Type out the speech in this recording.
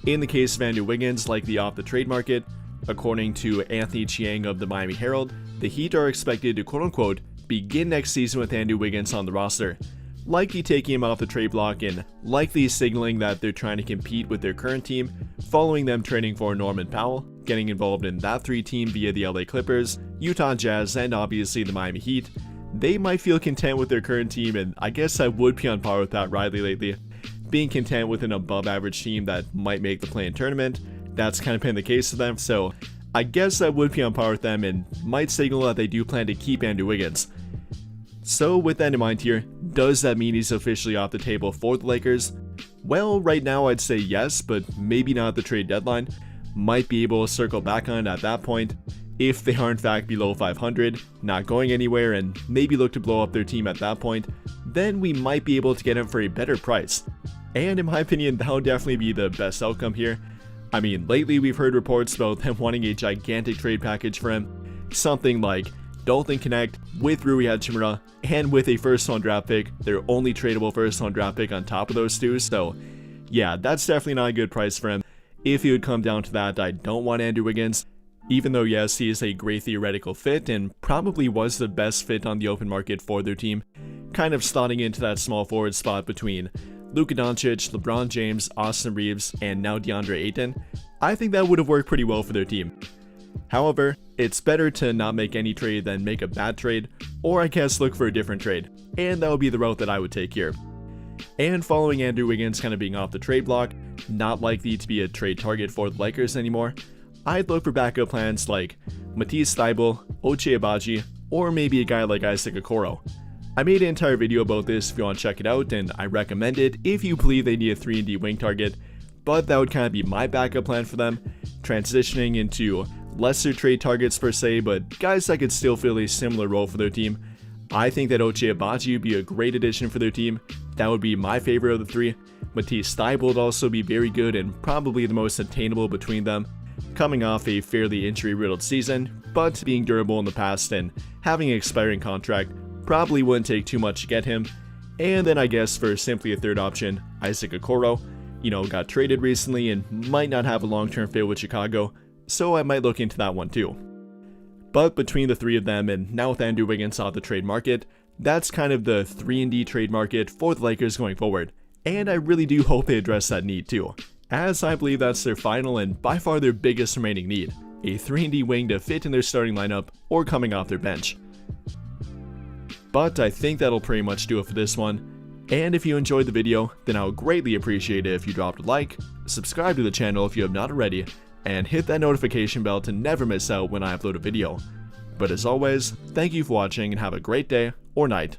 In the case of Andrew Wiggins, likely off the trade market, according to Anthony Chiang of the Miami Herald, the Heat are expected to quote-unquote begin next season with Andrew Wiggins on the roster, likely taking him off the trade block and likely signaling that they're trying to compete with their current team, following them trading for Norman Powell, getting involved in that 3 team via the LA Clippers, Utah Jazz, and obviously the Miami Heat. They might feel content with their current team, and I guess I would be on par with that Riley lately. Being content with an above average team that might make the play-in tournament, that's kind of been the case for them, so I guess I would be on par with them and might signal that they do plan to keep Andrew Wiggins. So with that in mind here, does that mean he's officially off the table for the Lakers? Well, right now I'd say yes, but maybe not at the trade deadline. Might be able to circle back on it at that point. If they are in fact below 500, not going anywhere, and maybe look to blow up their team at that point, then we might be able to get him for a better price. And in my opinion, that would definitely be the best outcome here. I mean, lately we've heard reports about them wanting a gigantic trade package for him. Something like Dalton Connect with Rui Hachimura and with a first-round draft pick, their only tradable first-round draft pick on top of those two. So yeah, that's definitely not a good price for him. If it would come down to that, I don't want Andrew Wiggins. Even though yes, he is a great theoretical fit and probably was the best fit on the open market for their team, kind of slotting into that small forward spot between Luka Doncic, LeBron James, Austin Reeves, and now DeAndre Ayton, I think that would have worked pretty well for their team. However, it's better to not make any trade than make a bad trade, or I guess look for a different trade, and that would be the route that I would take here. And following Andrew Wiggins kind of being off the trade block, not likely to be a trade target for the Lakers anymore, I'd look for backup plans like Matisse Thybulle, Ochai Agbaji, or maybe a guy like Isaac Okoro. I made an entire video about this if you want to check it out, and I recommend it if you believe they need a 3-and-D wing target, but that would kind of be my backup plan for them, transitioning into lesser trade targets per se, but guys that could still fill a similar role for their team. I think that Ochai Agbaji would be a great addition for their team. That would be my favorite of the 3. Matisse Thybulle would also be very good and probably the most attainable between them, coming off a fairly injury-riddled season, but being durable in the past and having an expiring contract probably wouldn't take too much to get him. And then I guess for simply a third option, Isaac Okoro, got traded recently and might not have a long-term fit with Chicago, so I might look into that one too. But between the 3 of them, and now with Andrew Wiggins off the trade market, that's kind of the 3-and-D trade market for the Lakers going forward, and I really do hope they address that need too, as I believe that's their final and by far their biggest remaining need, a 3-and-D wing to fit in their starting lineup or coming off their bench. But I think that'll pretty much do it for this one, and if you enjoyed the video, then I would greatly appreciate it if you dropped a like, subscribe to the channel if you have not already, and hit that notification bell to never miss out when I upload a video. But as always, thank you for watching and have a great day or night.